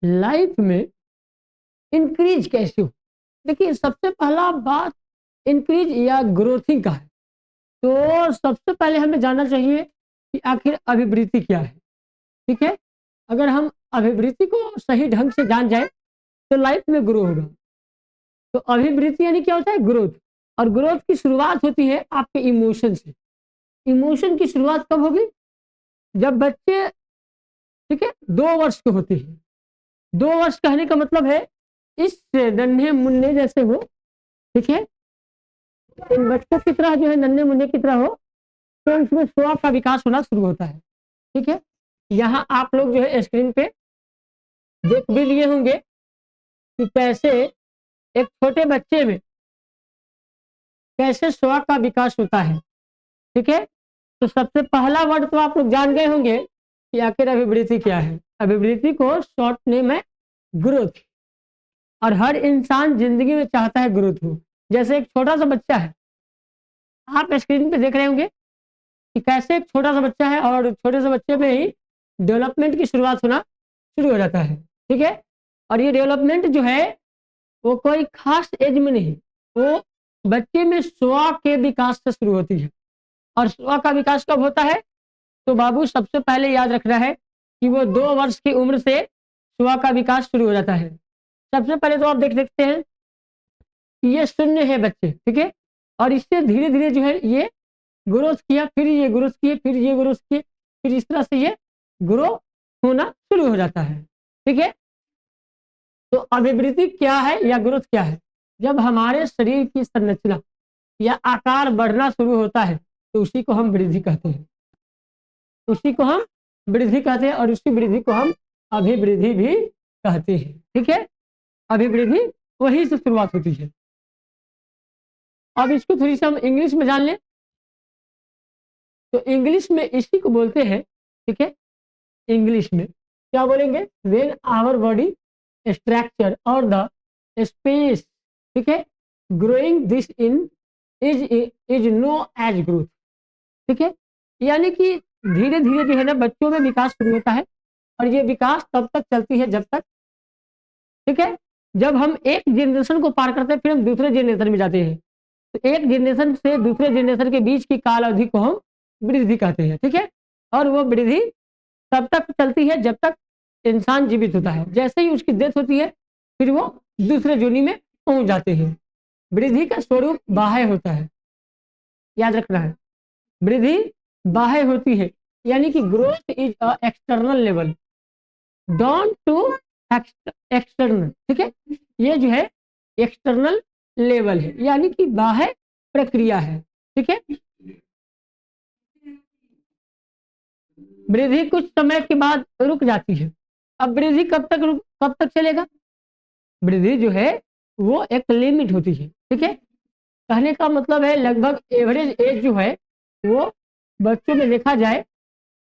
Life में increase कैसे हो। देखिए सबसे पहला बात इंक्रीज या ग्रोथिंग का है। तो सबसे पहले हमें जानना चाहिए कि आखिर अभिवृद्धि क्या है। ठीक है, अगर हम अभिवृद्धि को सही ढंग से जान जाए तो लाइफ में ग्रो होगा। तो अभिवृद्धि यानी क्या होता है, ग्रोथ। और ग्रोथ की शुरुआत होती है आपके इमोशन से। इमोशन की शुरुआत कब होगी, जब बच्चे, ठीक है, 2 वर्ष के होते हैं। 2 वर्ष कहने का मतलब है इस नन्हे मुन्ने जैसे हो, ठीक है, इन बच्चों की तरह जो है नन्हे मुन्ने की तरह हो, तो उसमें स्व का विकास होना शुरू होता है। ठीक है, यहाँ आप लोग जो है स्क्रीन पे देख भी लिए होंगे कि कैसे एक छोटे बच्चे में कैसे स्व का विकास होता है। ठीक है, तो सबसे पहला वर्ड तो आप लोग जान गए होंगे कि आखिर अभिवृद्धि क्या है। अभिवृद्धि को शॉर्ट नेम है ग्रोथ। और हर इंसान जिंदगी में चाहता है ग्रोथ हो। जैसे एक छोटा सा बच्चा है, आप स्क्रीन पे देख रहे होंगे कि कैसे एक छोटा सा बच्चा है और छोटे से बच्चे में ही डेवलपमेंट की शुरुआत होना शुरू हो जाता है। ठीक है, और ये डेवलपमेंट जो है वो कोई खास एज में नहीं, वो बच्चे में स्व के विकास से शुरू होती है। और स्व का विकास कब होता है, तो बाबू सबसे पहले याद रखना है कि वो 2 वर्ष की उम्र से स्व का विकास शुरू हो जाता है। सबसे पहले तो आप देख सकते हैं कि ये शून्य है बच्चे, ठीक है, और इससे धीरे धीरे जो है ये ग्रोथ किया, फिर ये ग्रोथ किए, फिर ये ग्रोथ किए, फिर इस तरह से ये ग्रो होना शुरू हो जाता है। ठीक है, तो अभिवृद्धि क्या है या ग्रोथ क्या है, जब हमारे शरीर की संरचना या आकार बढ़ना शुरू होता है तो उसी को हम वृद्धि कहते हैं। उसी को हम वृद्धि कहते हैं और उसी वृद्धि को हम अभिवृद्धि भी कहते हैं। ठीक है, अभिवृद्धि वही से शुरुआत होती है। अब इसको थोड़ी सी हम इंग्लिश में जान लें तो इंग्लिश में इसी को बोलते हैं, ठीक है, इंग्लिश में क्या बोलेंगे, व्हेन आवर बॉडी स्ट्रक्चर और द स्पेस, ठीक है, growing this in is known as growth. ठीक है, यानी कि धीरे धीरे जो है ना बच्चों में विकास शुरू होता है और ये विकास तब तक चलती है जब तक, ठीक है, जब हम एक जनरेशन को पार करते हैं फिर हम दूसरे जनरेशन में जाते हैं। तो एक जनरेशन से दूसरे जनरेशन के बीच की काल अवधि को हम वृद्धि कहते हैं। ठीक है, और वो वृद्धि तब तक चलती है जब तक इंसान जीवित होता है। जैसे ही उसकी डेथ होती है फिर वो दूसरे जोनी में पहुंच जाते हैं। वृद्धि का स्वरूप बाह्य होता है, याद रखना है, वृद्धि बाह्य होती है, यानी कि growth is a external level, down to external. ठीक है, ये जो है एक्सटर्नल लेवल है, यानी कि बाह्य प्रक्रिया है। ठीक है, वृद्धि कुछ समय के बाद रुक जाती है। अब वृद्धि कब तक चलेगा, वृद्धि जो है वो एक लिमिट होती है। ठीक है, कहने का मतलब है लगभग एवरेज एज जो है वो बच्चों में देखा जाए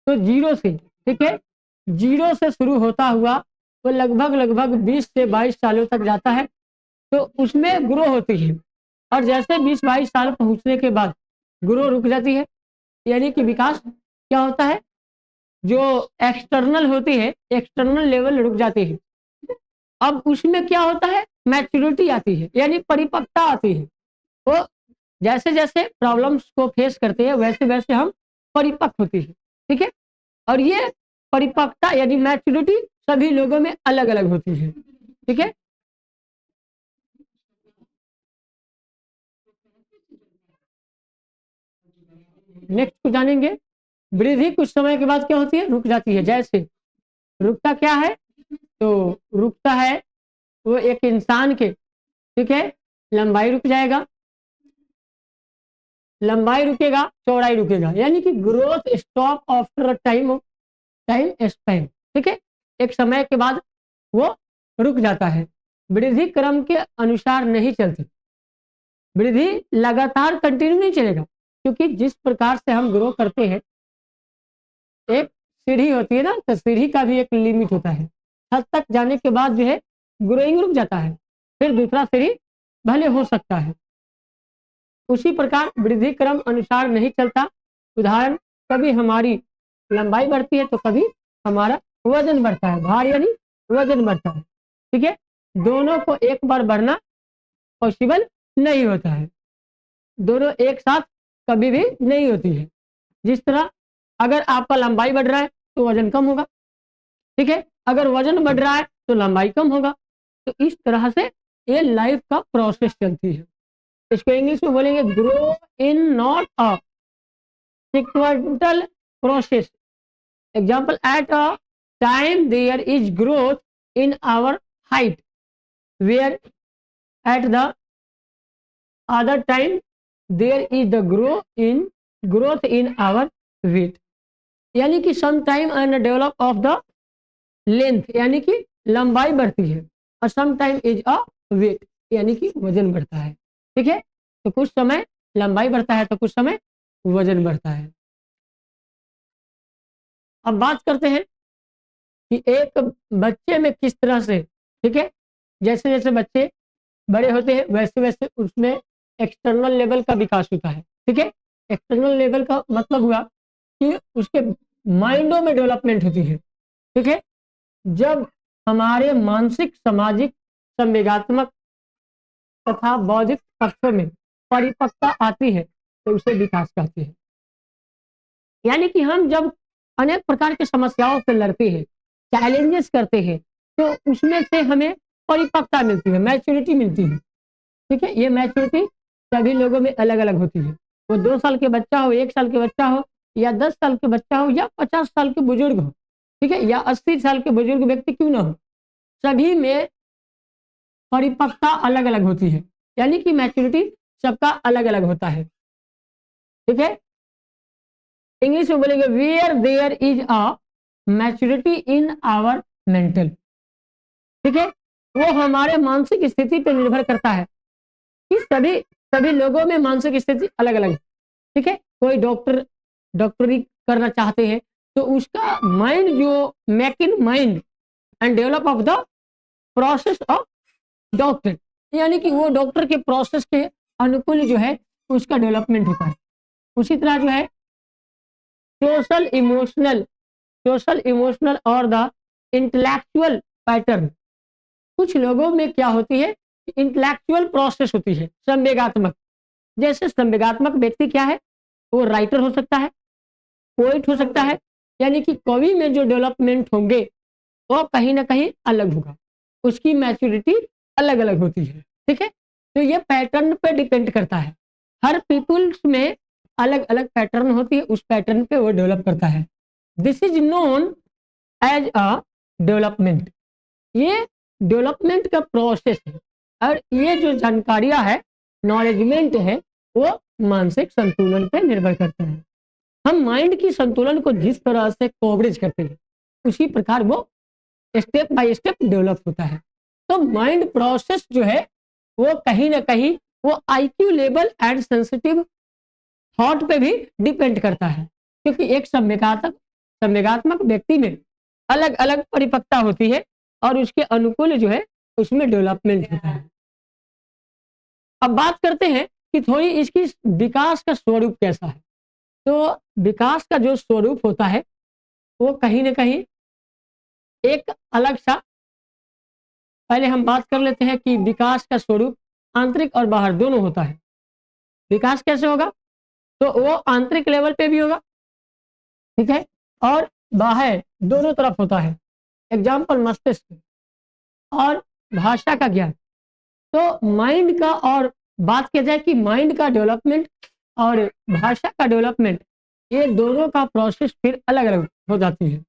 तो 0 से, ठीक है, 0 से शुरू होता हुआ वो लगभग 20 से 22 सालों तक जाता है, तो उसमें ग्रो होती है। और जैसे 20-22 साल पहुंचने के बाद ग्रो रुक जाती है, यानी कि विकास क्या होता है, जो एक्सटर्नल होती है एक्सटर्नल लेवल रुक जाती है। अब उसमें क्या होता है, मैच्योरिटी आती है, यानी परिपक्वता आती है। तो जैसे जैसे प्रॉब्लम्स को फेस करते हैं वैसे वैसे हम परिपक्व होती है। ठीक है, और ये परिपक्वता यानी मैच्योरिटी सभी लोगों में अलग अलग होती है। ठीक है, नेक्स्ट को जानेंगे, वृद्धि कुछ समय के बाद क्या होती है, रुक जाती है। जैसे रुकता क्या है, तो रुकता है वो एक इंसान के, ठीक है, लंबाई रुक जाएगा, लंबाई रुकेगा, चौड़ाई रुकेगा, यानी कि growth stop after time Spain. ठीक है, एक समय के बाद वो रुक जाता है। वृद्धि क्रम के अनुसार नहीं चलती, वृद्धि लगातार कंटिन्यू नहीं चलेगा, क्योंकि जिस प्रकार से हम ग्रो करते हैं, एक सीढ़ी होती है ना, तो सीढ़ी का भी एक लिमिट होता है। छत तक जाने के बाद जो है ग्रोइंग रुक जाता है, फिर दूसरा सीढ़ी भले हो सकता है। उसी प्रकार वृद्धि क्रम अनुसार नहीं चलता। उदाहरण, कभी हमारी लंबाई बढ़ती है तो कभी हमारा वजन बढ़ता है, भार यानी वजन बढ़ता है। ठीक है, दोनों को एक बार बढ़ना पॉसिबल नहीं होता है, दोनों एक साथ कभी भी नहीं होती है। जिस तरह अगर आपका लंबाई बढ़ रहा है तो वजन कम होगा, ठीक है, अगर वजन बढ़ रहा है तो लंबाई कम होगा। तो इस तरह से ये लाइफ का प्रोसेस चलती है। इसको इंग्लिश में बोलेंगे grow in not a sequential process. Example, at a time there is growth in our height, where at the other time there is the growth in our weight. यानी कि some time and develop of the length, यानी कि लंबाई बढ़ती है, और some time is a weight, यानी कि वजन बढ़ता है। ठीक है, तो कुछ समय लंबाई बढ़ता है तो कुछ समय वजन बढ़ता है। अब बात करते हैं कि एक बच्चे में किस तरह से, ठीक है, जैसे जैसे बच्चे बड़े होते हैं वैसे वैसे उसमें एक्सटर्नल लेवल का विकास होता है। ठीक है, एक्सटर्नल लेवल का मतलब हुआ कि उसके माइंडों में डेवलपमेंट होती है। ठीक है, जब हमारे मानसिक, सामाजिक, संवेगात्मक तथा बौद्धिक पक्षों में परिपक्वता आती है तो उसे विकास कहते हैं। यानी कि हम जब अनेक प्रकार की समस्याओं से लड़ते हैं, चैलेंजेस करते हैं, तो उसमें से हमें परिपक्वता मिलती है, मैच्योरिटी मिलती है। ठीक है, ये मैच्योरिटी सभी लोगों में अलग अलग होती है। वो 2 साल के बच्चा हो, 1 साल के बच्चा हो, या 10 साल के बच्चा हो, या 50 साल के बुजुर्ग हो, ठीक है, या 80 साल के बुजुर्ग व्यक्ति क्यों ना हो, सभी में परिपक्वता अलग अलग होती है। यानी कि मैच्योरिटी सबका अलग अलग होता है। ठीक है, इंग्लिश में बोलेंगे where there is a maturity in our mental. ठीक है, वो हमारे मानसिक स्थिति पर निर्भर करता है कि सभी सभी लोगों में मानसिक स्थिति अलग अलग है। ठीक है, कोई डॉक्टरी करना चाहते हैं तो उसका माइंड जो make in mind and develop of the process of doctor, यानी कि वो डॉक्टर के प्रोसेस के अनुकूल जो है उसका डेवलपमेंट होता है। उसी तरह जो है सोशल इमोशनल और द इंटेलेक्चुअल पैटर्न, कुछ लोगों में क्या होती है, इंटेलेक्चुअल प्रोसेस होती है, संवेगात्मक। जैसे संवेगात्मक व्यक्ति क्या है, वो राइटर हो सकता है, पोइट हो सकता है, यानी कि कवि में जो डेवलपमेंट होंगे वो कहीं ना कहीं अलग होगा, उसकी मैच्योरिटी अलग अलग होती है। ठीक है, तो ये पैटर्न पे डिपेंड करता है, हर पीपुल्स में अलग अलग पैटर्न होती है, उस पैटर्न पे वो डेवलप करता है। This is known as a development, ये डेवलपमेंट का प्रोसेस है। और ये जो जानकारियां है, नॉलेजमेंट है, वो मानसिक संतुलन पे निर्भर करता है। हम माइंड की संतुलन को जिस तरह से कवरेज करते हैं उसी प्रकार वो स्टेप बाय स्टेप डेवलप होता है। तो माइंड प्रोसेस जो है वो कहीं ना कहीं वो IQ level and sensitive thought पे भी डिपेंड करता है, क्योंकि एक संवेगात्मक व्यक्ति में अलग अलग परिपक्वता होती है और उसके अनुकूल जो है उसमें डेवलपमेंट होता है। अब बात करते हैं कि थोड़ी इसकी विकास का स्वरूप कैसा है। तो विकास का जो स्वरूप होता है वो कहीं ना कहीं एक अलग सा, पहले हम बात कर लेते हैं कि विकास का स्वरूप आंतरिक और बाहर दोनों होता है। विकास कैसे होगा, तो वो आंतरिक लेवल पे भी होगा, ठीक है, और बाहर दोनों तरफ होता है। एग्जाम्पल, मस्तिष्क और भाषा का ज्ञान। तो माइंड का, और बात किया जाए कि माइंड का डेवलपमेंट और भाषा का डेवलपमेंट, ये दोनों का प्रोसेस फिर अलग अलग हो जाती है।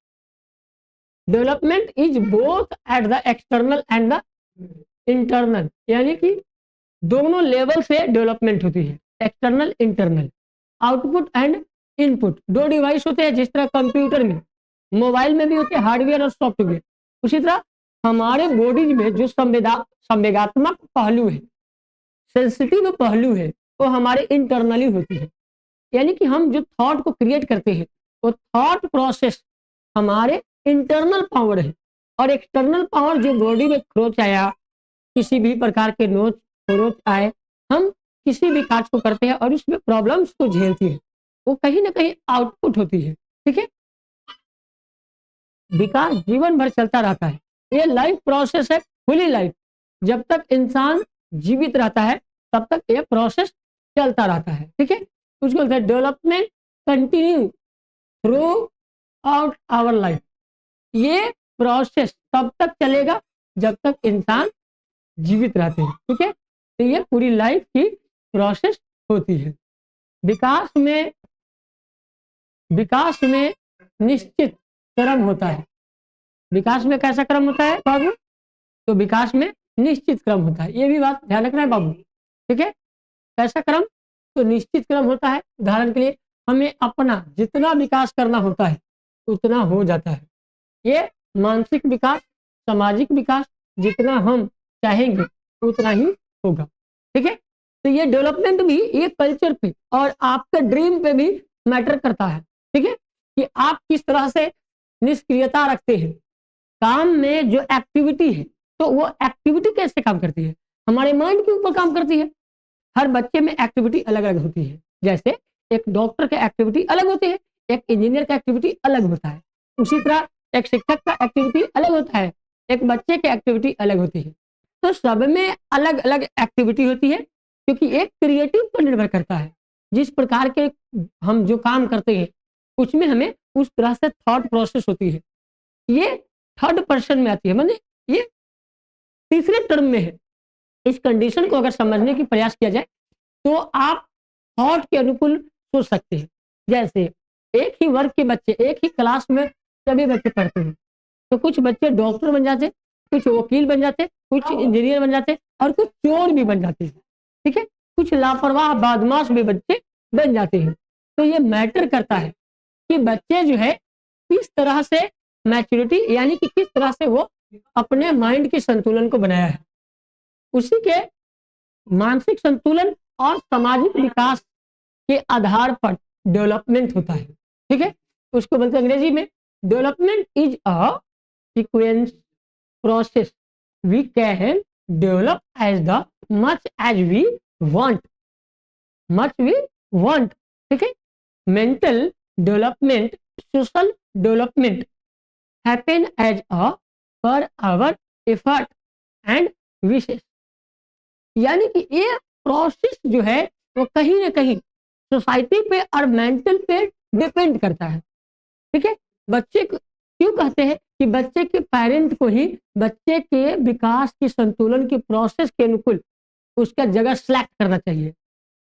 Development is both at the external and the internal, यानी कि दोनों लेवल से डेवलपमेंट होती है, external internal. Output and input, दो डिवाइस होते हैं, जिस तरह कंप्यूटर में, मोबाइल में भी होते हैं हार्डवेयर और सॉफ्टवेयर, उसी तरह हमारे बॉडीज में जो संवेगात्मक पहलू है, सेंसिटिव पहलू है, वो हमारे इंटरनली होती है। यानी कि हम जो थॉट को क्रिएट करते हैं वो थॉट प्रोसेस हमारे इंटरनल पावर है, और एक्सटर्नल पावर जो बॉडी में खरोच आया, किसी भी प्रकार के नोच खरोच आए, हम किसी भी कार्य को करते हैं और उसमें प्रॉब्लम्स को झेलती है, वो कहीं ना कहीं आउटपुट होती है। ठीक है, विकास जीवन भर चलता रहता है, ये लाइफ प्रोसेस है, फुली लाइफ। जब तक इंसान जीवित रहता है तब तक ये प्रोसेस चलता रहता है, ठीक है। उसको बोलते हैं development continue throughout our life. ये प्रोसेस तब तक चलेगा जब तक इंसान जीवित रहते हैं, ठीक है। तो ये पूरी लाइफ की प्रोसेस होती है। विकास में निश्चित क्रम होता है। विकास में कैसा क्रम होता है बाबू? तो विकास में निश्चित क्रम होता है, ये भी बात ध्यान रखना है बाबू, ठीक है। कैसा क्रम? तो निश्चित क्रम होता है। उदाहरण के लिए हमें अपना जितना विकास करना होता है उतना हो जाता है। ये मानसिक विकास, सामाजिक विकास जितना हम चाहेंगे उतना ही होगा, ठीक है। तो ये डेवलपमेंट भी ये कल्चर पे और आपके ड्रीम पे भी मैटर करता है, ठीक है, कि आप किस तरह से निष्क्रियता रखते हैं। काम में जो एक्टिविटी है तो वो एक्टिविटी कैसे काम करती है? हमारे माइंड के ऊपर काम करती है। हर बच्चे में एक्टिविटी अलग अलग होती है। जैसे एक डॉक्टर का एक्टिविटी अलग होती है, एक इंजीनियर का एक्टिविटी अलग होता है। उसी तरह एक शिक्षक का एक्टिविटी अलग होता है, एक बच्चे की एक्टिविटी अलग होती है। तो सब में अलग अलग एक्टिविटी होती है, क्योंकि एक क्रिएटिव पर निर्भर करता है। जिस प्रकार के हम जो काम करते हैं उसमें हमें उस तरह से थॉट प्रोसेस होती है। ये थर्ड पर्सन में आती है, माने ये तीसरे टर्म में है। इस कंडीशन को अगर समझने की प्रयास किया जाए तो आप थॉट के अनुकूल सोच सकते हैं। जैसे एक ही वर्ग के बच्चे एक ही क्लास में सभी बच्चे पढ़ते हैं, तो कुछ बच्चे डॉक्टर बन जाते, कुछ वकील बन जाते, कुछ इंजीनियर बन जाते और कुछ चोर भी बन जाते हैं, ठीक है। कुछ लापरवाह बदमाश भी बच्चे बन जाते हैं। तो ये मैटर करता है कि बच्चे जो है किस तरह से मैच्योरिटी यानी कि किस तरह से वो अपने माइंड के संतुलन को बनाया है। उसी के मानसिक संतुलन और सामाजिक विकास के आधार पर डेवलपमेंट होता है, ठीक है। उसको बोलते हैं अंग्रेजी में development is a sequence process we can develop as the much as we want, ठीक है। Mental development, social development happen as a per our effort and विशेष। यानी कि ये प्रोसेस जो है वो कहीं ना कहीं सोसाइटी पे और मेंटल पे डिपेंड करता है, ठीक है। बच्चे को क्यों कहते हैं कि बच्चे के पेरेंट को ही बच्चे के विकास के संतुलन के प्रोसेस के अनुकूल उसका जगह सिलेक्ट करना चाहिए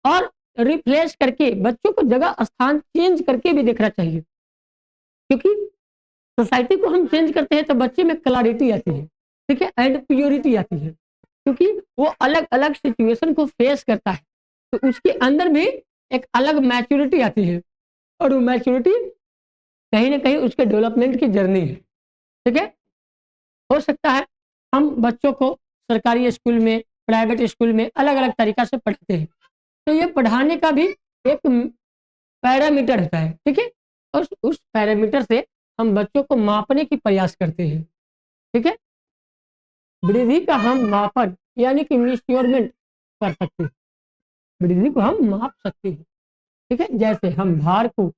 और रिप्लेस करके बच्चों को जगह स्थान चेंज करके भी देखना चाहिए। क्योंकि सोसाइटी को हम चेंज करते हैं तो बच्चे में क्लैरिटी आती है, ठीक है, एंड प्योरिटी आती है। क्योंकि वो अलग अलग सिचुएशन को फेस करता है तो उसके अंदर भी एक अलग मैच्योरिटी आती है और वो मैच्योरिटी कहीं ना कहीं उसके डेवलपमेंट की जर्नी है, ठीक है। हो सकता है हम बच्चों को सरकारी स्कूल में, प्राइवेट स्कूल में अलग अलग तरीका से पढ़ाते हैं, तो ये पढ़ाने का भी एक पैरामीटर होता है, ठीक है। और उस पैरामीटर से हम बच्चों को मापने की प्रयास करते हैं, ठीक है। वृद्धि का हम मापन यानी कि मेजरमेंट कर सकते हैं, वृद्धि को हम माप सकते हैं, ठीक है। जैसे हम भार को,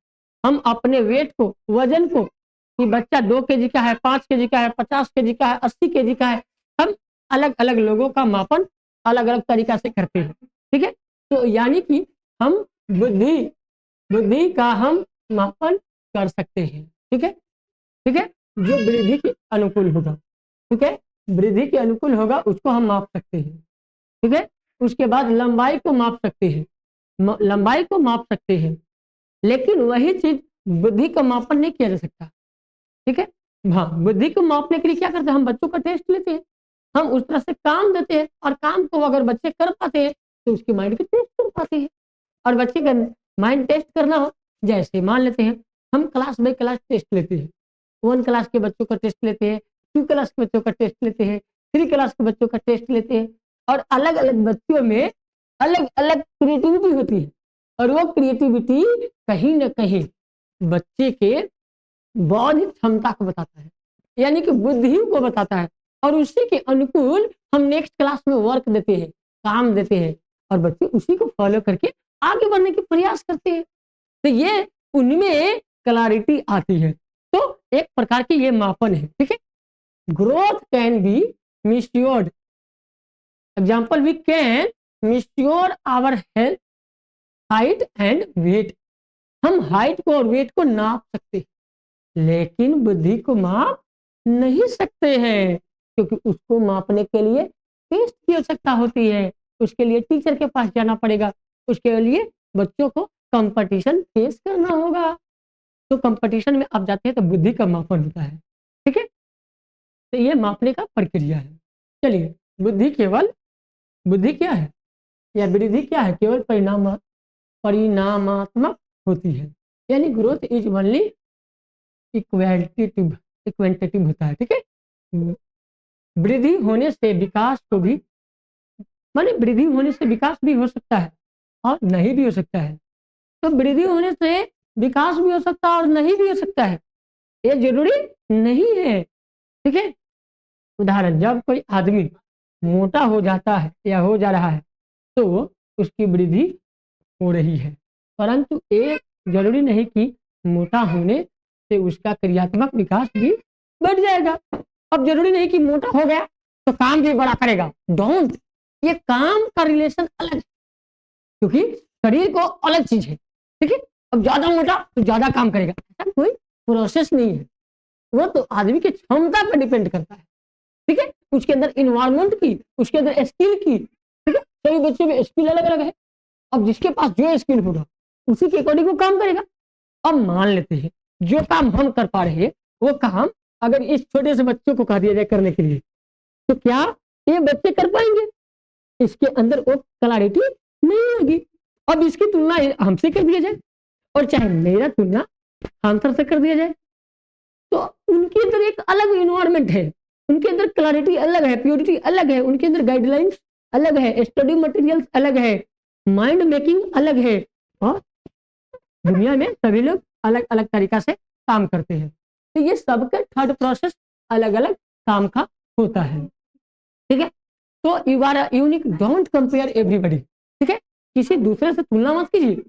हम अपने वेट को, वजन को, कि बच्चा 2 केजी का है, 5 केजी का है, 50 केजी का है, 80 केजी का है, हम अलग अलग लोगों का मापन अलग अलग तरीका से करते हैं, ठीक है। तो यानी कि हम बुद्धि का हम मापन कर सकते हैं, ठीक है, ठीक है। जो वृद्धि के अनुकूल होगा, ठीक है, वृद्धि के अनुकूल होगा उसको हम माप सकते हैं, ठीक है। उसके बाद लंबाई को माप सकते हैं, लंबाई को माप सकते हैं, लेकिन वही चीज बुद्धि का मापन नहीं किया जा सकता, ठीक है। हाँ, बुद्धि को मापने के लिए क्या करते हैं, हम बच्चों का टेस्ट लेते हैं, हम उस तरह से काम देते हैं और काम को अगर बच्चे कर पाते हैं तो उसके माइंड के टेस्ट कर पाते हैं। और बच्चे का माइंड टेस्ट करना हो, जैसे मान लेते हैं हम क्लास बाई क्लास टेस्ट लेते हैं, 1 क्लास के बच्चों का टेस्ट लेते हैं, 2 क्लास के बच्चों का टेस्ट लेते हैं, 3 क्लास के बच्चों का टेस्ट लेते हैं और अलग अलग बच्चों में अलग अलग क्रिएटिविटी होती है और वो क्रिएटिविटी कहीं ना कहीं बच्चे के बौद्धिक क्षमता को बताता है, यानी कि बुद्धि को बताता है और उसी के अनुकूल हम नेक्स्ट क्लास में वर्क देते हैं, काम देते हैं और बच्चे उसी को फॉलो करके आगे बढ़ने के प्रयास करते हैं। तो ये उनमें क्लैरिटी आती है। तो एक प्रकार की ये मापन है, ठीक है। growth can be measured. Example, we can measure our health, height and weight. हम हाइट को और वेट को नाप सकते हैं, लेकिन बुद्धि को माप नहीं सकते हैं, क्योंकि उसको मापने के लिए टेस्ट की आवश्यकता होती है, उसके लिए टीचर के पास जाना पड़ेगा, उसके लिए बच्चों को कंपटीशन फेस करना होगा। तो कंपटीशन में आप जाते हैं तो बुद्धि का मापन होता है, ठीक है। तो ये मापने का प्रक्रिया है। चलिए, बुद्धि क्या है या वृद्धि क्या है? केवल परिणामात्मक होती है, यानी ग्रोथ इज ओनली इक्वेंटेटिव होता है, ठीक है। वृद्धि होने से विकास को भी, माने वृद्धि होने से विकास भी हो सकता है और नहीं भी हो सकता है। तो वृद्धि होने से विकास भी हो सकता है और नहीं भी हो सकता है, ये जरूरी नहीं है, ठीक है। उदाहरण, जब कोई आदमी मोटा हो जाता है या हो जा रहा है तो उसकी वृद्धि हो रही है, परंतु ये जरूरी नहीं कि मोटा होने से उसका क्रियात्मक विकास भी बढ़ जाएगा। अब जरूरी नहीं कि मोटा हो गया तो काम भी बड़ा करेगा, डोंट। ये काम का रिलेशन अलग है, क्योंकि शरीर को अलग चीज है, ठीक है। अब ज्यादा मोटा तो ज्यादा काम करेगा, ऐसा कोई प्रोसेस नहीं है, वो तो आदमी की क्षमता पर डिपेंड करता है, ठीक है। उसके अंदर इन्वायरमेंट की, उसके अंदर स्किल की, ठीक है। सभी बच्चों में स्किल अलग अलग है, अब जिसके पास जो स्किल होगा उसी के अकॉर्डिंग वो काम करेगा। अब मान लेते हैं जो काम हम कर पा रहे हैं वो काम अगर इस छोटे से बच्चों को कह दिया जाए करने के लिए, तो क्या ये बच्चे कर पाएंगे? इसके अंदर वो क्लैरिटी नहीं होगी। अब इसकी तुलना हमसे कर दिया जाए और चाहे मेरा तुलना आंसर से कर दिया जाए, तो उनके अंदर एक अलग इन्वायरमेंट है, उनके अंदर क्लैरिटी अलग है, प्योरिटी अलग है, उनके अंदर गाइडलाइंस अलग है, स्टडी मटेरियल्स अलग है, माइंड मेकिंग अलग है, और दुनिया में सभी लोग अलग अलग तरीका से काम करते हैं। तो ये सबका थर्ड प्रोसेस अलग अलग काम का होता है, ठीक है। तो you are unique, don't compare everybody, ठीक है। किसी दूसरे से तुलना मत कीजिए,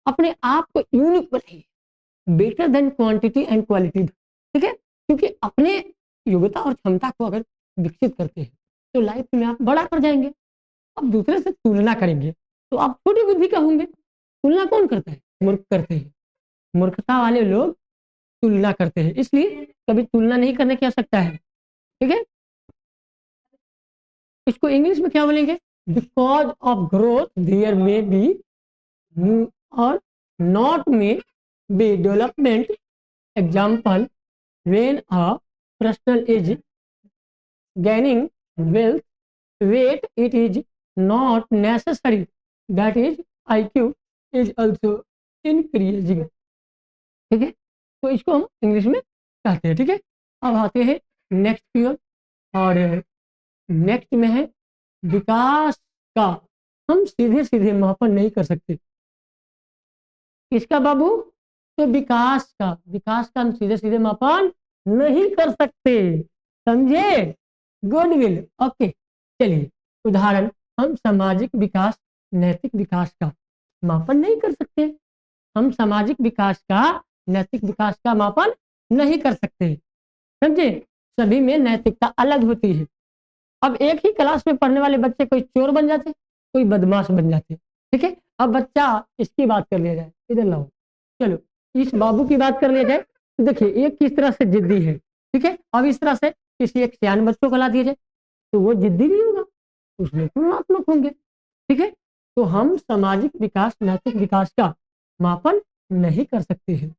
अपने आप को यूनिक बनाइए, better than quantity and quality, ठीक है। क्योंकि अपने योग्यता और क्षमता को अगर विकसित करते हैं तो लाइफ में आप बड़ा कर जाएंगे। अब दूसरे से तुलना करेंगे तो आप छोटी बुद्धि का होंगे। तुलना कौन करता है? मूर्ख करते हैं, मूर्खता वाले लोग तुलना करते हैं, इसलिए कभी तुलना नहीं करने की आवश्यकता है, ठीक है। इसको इंग्लिश में क्या बोलेंगे? Because of growth there may be और not may be development. Example, when a person is gaining wealth, weight, it is not necessary that is IQ is also increasing, ठीक है। तो इसको हम इंग्लिश में कहते हैं, ठीक है। अब आते हैं नेक्स्ट की ओर, और नेक्स्ट में है विकास का हम सीधे सीधे मापन नहीं कर सकते। किसका बाबू? तो विकास का हम सीधे सीधे मापन नहीं कर सकते, समझे? Goodwill, okay. चलिए, उदाहरण, हम सामाजिक विकास, नैतिक विकास का मापन नहीं कर सकते। हम सामाजिक विकास का, नैतिक विकास का मापन नहीं कर सकते, समझे? सभी में नैतिकता अलग होती है। अब एक ही क्लास में पढ़ने वाले बच्चे कोई चोर बन जाते, कोई बदमाश बन जाते, ठीक है। अब बच्चा, इसकी बात कर लिया जाए, इधर लाओ, चलो इस बाबू की बात कर लिया जाए, तो देखिए एक किस तरह से जिद्दी है, ठीक है। अब इस तरह से किसी एक सियान बच्चों को ला दिया जाए तो वो जिद्दी नहीं होगा, उसमें तुलनात्मक होंगे, ठीक है। तो हम सामाजिक विकास, नैतिक विकास का मापन नहीं कर सकते हैं,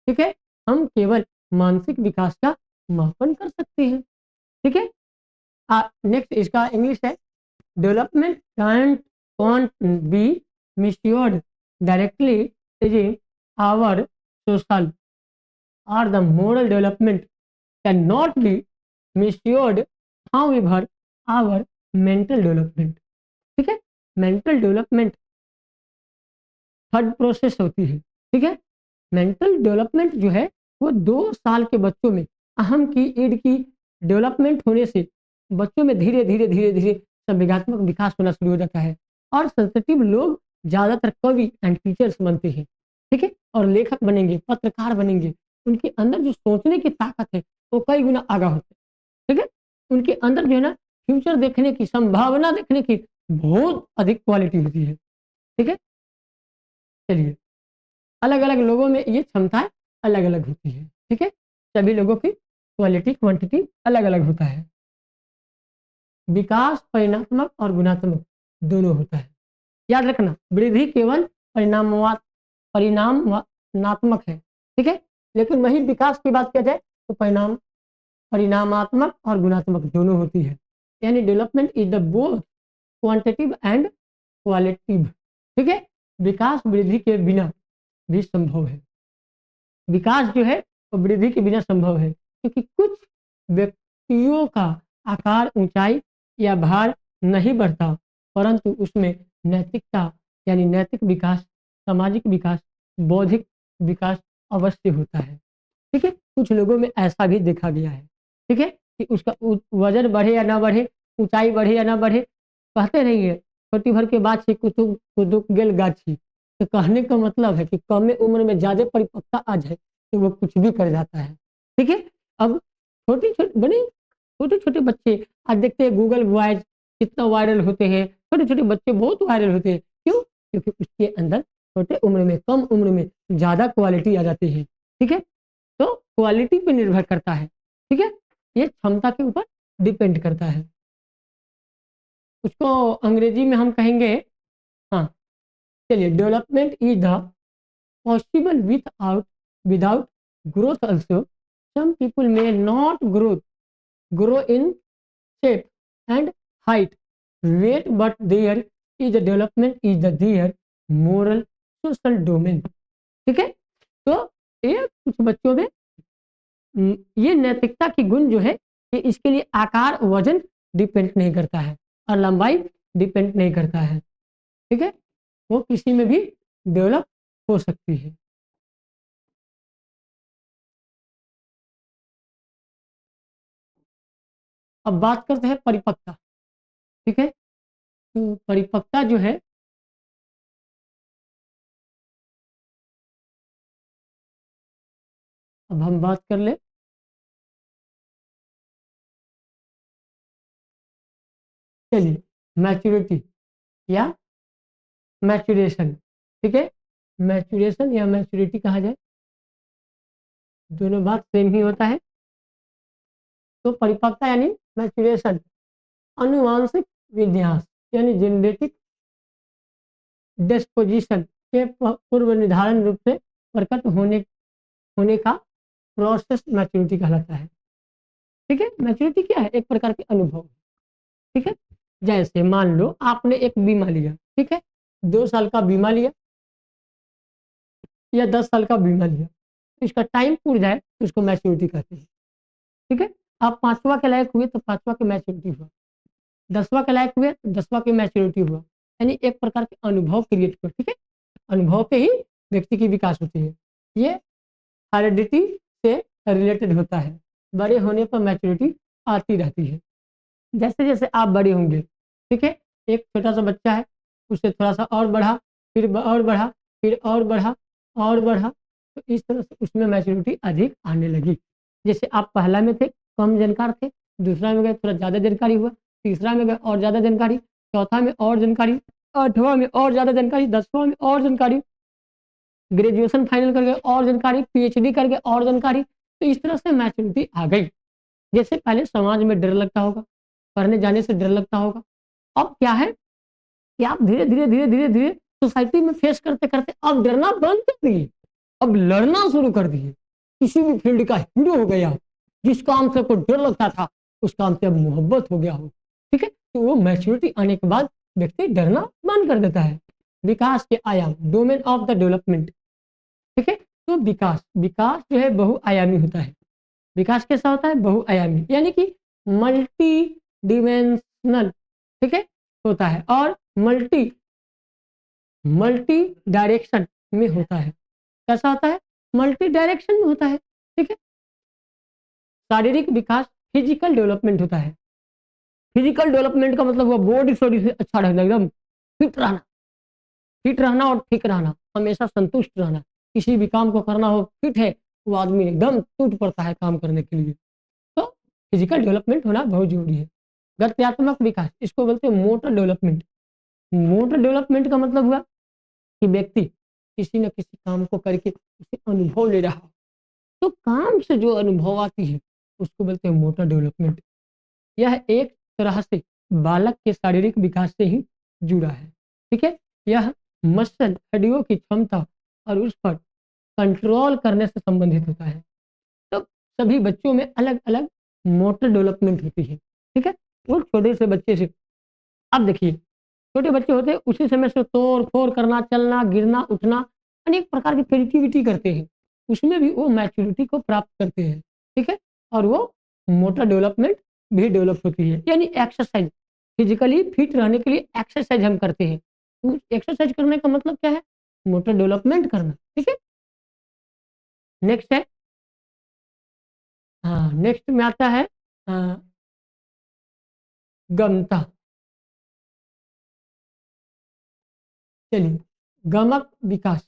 ठीक है। हम केवल मानसिक विकास का मापन कर सकते हैं, ठीक है। नेक्स्ट इसका इंग्लिश है, development can't be measured directly in our social or the moral development cannot be measured, however our mental development, ठीक है। मेंटल डेवलपमेंट थर्ड प्रोसेस होती है, ठीक है। मेंटल डेवलपमेंट जो है वो 2 साल के बच्चों में अहम की ईड की डेवलपमेंट होने से बच्चों में धीरे धीरे धीरे धीरे संवेगात्मक विकास होना शुरू हो जाता है, और सेंसिटिव लोग ज्यादातर कवि एंड टीचर्स बनते हैं, ठीक है, और लेखक बनेंगे, पत्रकार बनेंगे। उनके अंदर जो सोचने की ताकत है वो कई गुना आगा होता है, ठीक है। उनके अंदर जो है ना फ्यूचर देखने की, संभावना देखने की बहुत अधिक क्वालिटी होती है। ठीक है? चलिए, अलग-अलग लोगों में ये क्षमताएँ अलग-अलग होती है। ठीक है? सभी लोगों की क्वालिटी, क्वांटिटी अलग-अलग होता है। विकास परिणात्मक और गुणात्मक दोनों होता है। याद रखना, वृद्धि केवल परिणामात्मक है। ठीक है? लेकिन वही विकास की बात किया जाए तो परिणामात्मक और गुणात्मक दोनों होती है। यानी development is the both quantitative and qualitative. ठीक है? विकास वृद्धि के बिना भी संभव है। विकास जो है वो वृद्धि के बिना संभव है, क्योंकि कुछ व्यक्तियों का आकार, ऊंचाई या भार नहीं बढ़ता, परंतु उसमें नैतिकता यानी नैतिक विकास, सामाजिक विकास, बौद्धिक विकास अवश्य होता है। ठीक है? कुछ लोगों में ऐसा भी देखा गया है। ठीक है? कि उसका वजन बढ़े या ना बढ़े, ऊंचाई बढ़े या ना बढ़े, कहते नहीं है छोटी भर के बाद से कुतुब कुतुब गेल गाछी। तो कहने का मतलब है कि कम उम्र में ज्यादा परिपक्वता आ जाए तो वो कुछ भी कर जाता है। ठीक है? अब छोटे-छोटे बच्चे आज देखते हैं गूगल बॉयज़ कितना वायरल होते हैं, छोटे-छोटे बच्चे बहुत वायरल होते हैं। क्यों? क्योंकि उसके अंदर छोटे उम्र में, कम उम्र में ज़्यादा क्वालिटी आ जाती है। ठीक है? तो क्वालिटी पे निर्भर करता है। ठीक है? ये क्षमता के ऊपर डिपेंड करता है। उसको अंग्रेजी में हम कहेंगे, हाँ, चलिए, development is the possible without growth also. Some people may not grow in shape and height, weight, but there is a development is their moral social domain. ठीक है? तो ये कुछ बच्चों में ये नैतिकता की गुण जो है कि इसके लिए आकार, वजन डिपेंड नहीं करता है और लंबाई डिपेंड नहीं करता है। ठीक है? वो किसी में भी डेवलप हो सकती है। अब बात करते हैं परिपक्वता। ठीक है? तो परिपक्वता जो है, अब हम बात कर ले, चलिए, मैच्योरिटी या मैच्योरेशन। ठीक है? मैच्योरेशन या मैच्योरिटी कहा जाए, दोनों बात सेम ही होता है। तो परिपक्वता यानी मैच्योरेशन आनुवांशिक विन्यास यानी जेनेटिक डिस्पोजिशन के पूर्व निर्धारण रूप से प्रकट होने का प्रोसेस मैच्योरिटी कहलाता है। ठीक है? मैच्योरिटी क्या है? एक प्रकार के अनुभव। ठीक है? जैसे मान लो आपने एक बीमा लिया। ठीक है? 2 साल का बीमा लिया या 10 साल का बीमा लिया, तो इसका टाइम पूर जाए तो उसको मैच्योरिटी कहते हैं। ठीक है? आप 5वां के लायक हुए तो 5वां की मैच्योरिटी हुआ, 10वां के लायक हुए तो 10वां की मैच्योरिटी हुआ। यानी एक प्रकार के अनुभव क्रिएट हुआ। ठीक है? अनुभव पे ही व्यक्ति की विकास होती है। ये हेरिडिटी से रिलेटेड होता है। बड़े होने पर मैच्योरिटी आती रहती है। जैसे-जैसे आप बड़े होंगे, ठीक है? एक छोटा-सा बच्चा है, उससे थोड़ा-सा और बढ़ा, फिर और बढ़ा, फिर और बढ़ा, और बढ़ा, तो इस तरह से उसमें मैच्योरिटी अधिक आने लगी। जैसे आप पहला में थे, कम जानकार थे, दूसरा में गए थोड़ा ज़्यादा जानकारी हुआ, तीसरा में गए और ज़्यादा जानकारी, चौथा में और जानकारी, 8वां में और ज़्यादा जानकारी, 10वां में और जानकारी, ग्रेजुएशन फाइनल करके और जानकारी, पीएचडी करके और जानकारी, तो इस तरह से मैच्योरिटी आ गई। जैसे पहले समाज में डर लगता होगा, पढ़ने जाने से डर लगता होगा, अब क्या है कि आप धीरे-धीरे सोसाइटी में फेस करते-करते अब डरना बंद कर दिए, अब लड़ना शुरू कर दिए। किसी भी फील्ड का हीरो हो गया, जिस काम से आपको डर लगता था, उस काम से अब मोहब्बत हो गया हो। ठीक है? तो वो मैच्योरिटी आने के बाद व्यक्ति डरना बंद कर देता है। विकास के आयाम, डोमेन ऑफ द डेवलपमेंट। ठीक है? तो विकास जो है बहुआयामी होता है। विकास कैसा होता है? बहुआयामी, यानी कि मल्टी डिमेंशनल। ठीक है? होता है और मल्टी मल्टी डायरेक्शन में होता है। कैसा होता है? मल्टी डायरेक्शन में होता है। ठीक है? शारीरिक विकास फिजिकल डेवलपमेंट होता है। फिजिकल डेवलपमेंट का मतलब हुआ बॉडी शॉडी से अच्छा रहना, एकदम फिट रहना और ठीक रहना, हमेशा संतुष्ट रहना। किसी भी काम को करना हो, फिट है, वो आदमी एकदम टूट पड़ता है काम करने के लिए। तो फिजिकल डेवलपमेंट होना बहुत जरूरी है। गत्यात्मक विकास, इसको बोलते हैं मोटर डेवलपमेंट। मोटर डेवलपमेंट का मतलब हुआ कि व्यक्ति किसी न किसी काम को करके उसे अनुभव ले रहा हो, तो काम से जो अनुभव आती है उसको बोलते हैं मोटर डेवलपमेंट। यह एक तरह से बालक के शारीरिक विकास से ही जुड़ा है, ठीक है। यह मसल हड्डियों की क्षमता और उस पर कंट्रोल करने से संबंधित होता है। तो सभी बच्चों में अलग अलग मोटर डेवलपमेंट होती है, ठीक है। वो छोटे से बच्चे से, अब देखिए छोटे बच्चे होते हैं उसी समय से तोड़ फोड़ करना, चलना, गिरना, उठना, अनेक प्रकार की क्रिएटिविटी करते हैं, उसमें भी वो मैच्योरिटी को प्राप्त करते हैं, ठीक है। और वो मोटर डेवलपमेंट भी डेवलप होती है। यानी एक्सरसाइज, फिजिकली फिट रहने के लिए एक्सरसाइज हम करते हैं, तो एक्सरसाइज करने का मतलब क्या है? मोटर डेवलपमेंट करना, ठीक है। नेक्स्ट है, हाँ नेक्स्ट में आता है गमता। चलिए, गमक विकास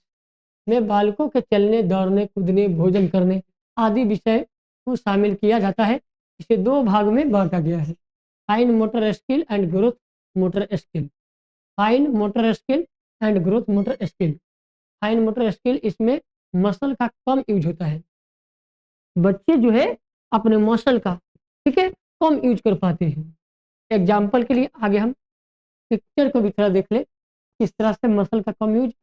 में बालकों के चलने, दौड़ने, कूदने, भोजन करने आदि विषय को शामिल किया जाता है। इसे दो भाग में बांटा गया है, fine motor skill and growth motor skill. Fine motor skill and growth motor skill. Fine motor skill, इसमें मसल का कम यूज होता है। बच्चे जो है अपने मसल का, ठीक है, कम यूज कर पाते हैं। एग्जाम्पल के लिए आगे हम पिक्चर को भी थोड़ा देख ले, किस तरह से मसल का कम यूज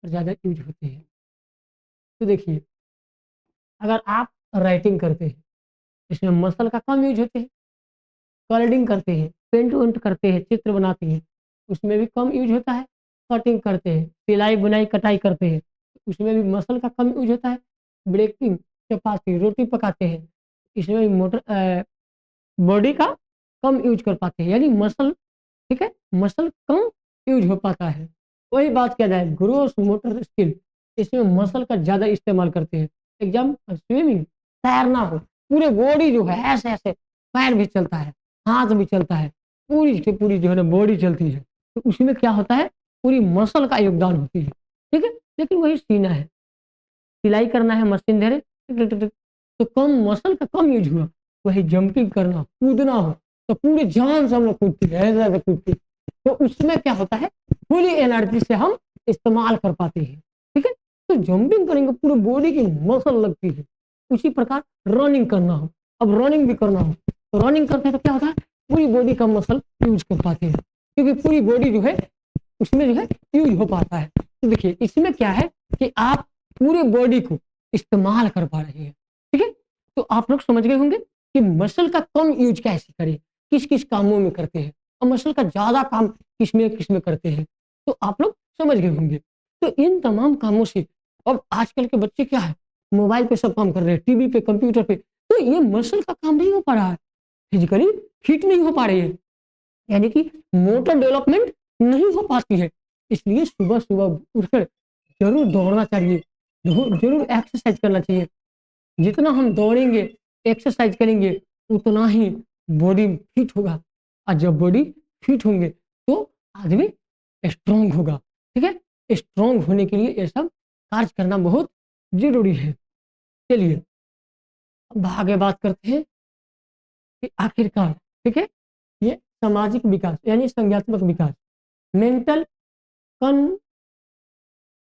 और ज़्यादा यूज होते हैं। तो देखिए, अगर आप राइटिंग करते हैं, इसमें मसल का कम यूज होते हैं। कलरिंग करते हैं, पेंट वेंट करते हैं, चित्र बनाते हैं, उसमें भी कम यूज होता है। कटिंग करते हैं, सिलाई बुनाई कटाई करते हैं, उसमें भी मसल का कम यूज होता है। ब्रेकिंग, चपाती, रोटी पकाते हैं, इसमें भी मोटर बॉडी का कम यूज कर पाते हैं, यानी मसल, ठीक है, मसल कम यूज हो पाता है। वही बात किया जाए ग्रोस मोटर स्किल, इसमें मसल का ज़्यादा इस्तेमाल करते हैं। एग्जाम्पल, स्विमिंग, तैरना हो, पूरे बॉडी जो है ऐसे ऐसे, पैर भी चलता है, हाथ भी चलता है, पूरी की पूरी जो है ना बॉडी चलती है, तो उसमें क्या होता है, पूरी मसल का योगदान होती है, ठीक है। लेकिन वही सीना है, सिलाई करना है, मशीन धरे टिक टिक टिक टिक, तो कम मसल का कम यूज हुआ। वही जंपिंग करना, कूदना हो, तो पूरे जान से हम लोग कूदते हैं, ऐसे ऐसे कूदते हैं, तो उसमें क्या होता है, पूरी एनर्जी से हम इस्तेमाल कर पाते हैं, ठीक है। तो जंपिंग करेंगे पूरी बॉडी की मसल लगती है। उसी प्रकार रनिंग करना हो, अब रनिंग भी करना हो, तो रनिंग करते हैं तो क्या होता है, पूरी बॉडी का मसल यूज कर पाते हैं, क्योंकि पूरी बॉडी जो है उसमें जो है यूज हो पाता है। तो देखिए इसमें क्या है कि आप पूरे बॉडी को इस्तेमाल कर पा रहे हैं, ठीक है। तो आप लोग समझ गए होंगे कि मसल का कम यूज कैसे करें, किस किस कामों में करते हैं, और मसल का ज्यादा काम किस में करते हैं, तो आप लोग समझ गए होंगे। तो इन तमाम कामों से अब आजकल के बच्चे क्या है, मोबाइल पे सब काम कर रहे हैं, टीवी पे, कंप्यूटर पे, तो ये मसल का काम नहीं हो पा रहा है, फिजिकली फिट नहीं हो पा रही है, यानी कि मोटर डेवलपमेंट नहीं हो पाती है। इसलिए सुबह सुबह उठकर जरूर दौड़ना चाहिए, जरूर जरूर एक्सरसाइज करना चाहिए। जितना हम दौड़ेंगे, एक्सरसाइज करेंगे, उतना ही बॉडी फिट होगा, और जब बॉडी फिट होंगे तो आदमी स्ट्रांग होगा, ठीक है। स्ट्रांग होने के लिए ये सब कार्य करना बहुत जरूरी है। चलिए अब आगे बात करते हैं कि आखिरकार, ठीक है, ये सामाजिक विकास यानी संज्ञात्मक विकास, मेंटल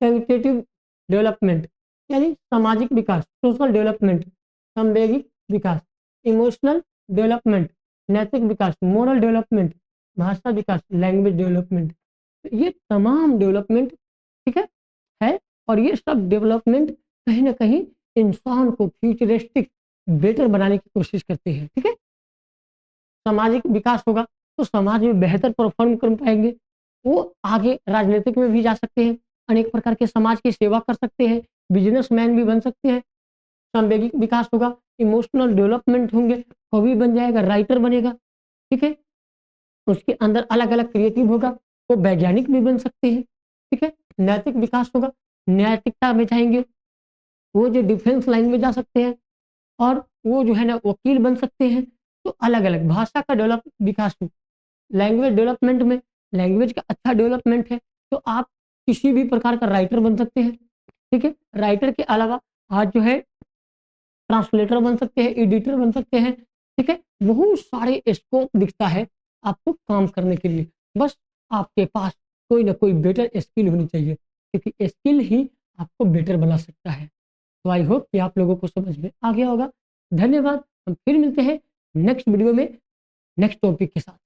कंसेप्टिव डेवलपमेंट यानी सामाजिक विकास, सोशल डेवलपमेंट, संवेगिक विकास, इमोशनल डेवलपमेंट, नैतिक विकास, मोरल डेवलपमेंट, भाषा विकास, लैंग्वेज डेवलपमेंट, ये तमाम डेवलपमेंट, ठीक है। और ये सब डेवलपमेंट कहीं ना कहीं इंसान को फ्यूचरिस्टिक बेटर बनाने की कोशिश करते हैं, ठीक है। सामाजिक विकास होगा तो समाज में बेहतर परफॉर्म कर पाएंगे, वो आगे राजनीतिक में भी जा सकते हैं, अनेक प्रकार के समाज की सेवा कर सकते हैं, बिजनेसमैन भी बन सकते हैं। सांवेगिक विकास होगा, इमोशनल डेवलपमेंट होंगे, कवि बन जाएगा, राइटर बनेगा, ठीक है। उसके अंदर अलग अलग क्रिएटिव होगा, वो वैज्ञानिक भी बन सकते हैं, ठीक है। नैतिक विकास होगा, नैतिकता में जाएंगे, वो जो डिफेंस लाइन में जा सकते हैं, और वो जो है ना वकील बन सकते हैं। तो अलग अलग भाषा का डेवलप विकास हो, लैंग्वेज डेवलपमेंट में लैंग्वेज का अच्छा डेवलपमेंट है, तो आप किसी भी प्रकार का राइटर बन सकते हैं, ठीक है। राइटर के अलावा आज जो है ट्रांसलेटर बन सकते हैं, एडिटर बन सकते हैं, ठीक है, बहुत सारे स्कोप दिखता है आपको काम करने के लिए। बस आपके पास कोई ना कोई बेटर स्किल होनी चाहिए, क्योंकि स्किल ही आपको बेटर बना सकता है। तो आई होप कि आप लोगों को समझ में आ गया होगा। धन्यवाद। हम फिर मिलते हैं नेक्स्ट वीडियो में नेक्स्ट टॉपिक के साथ।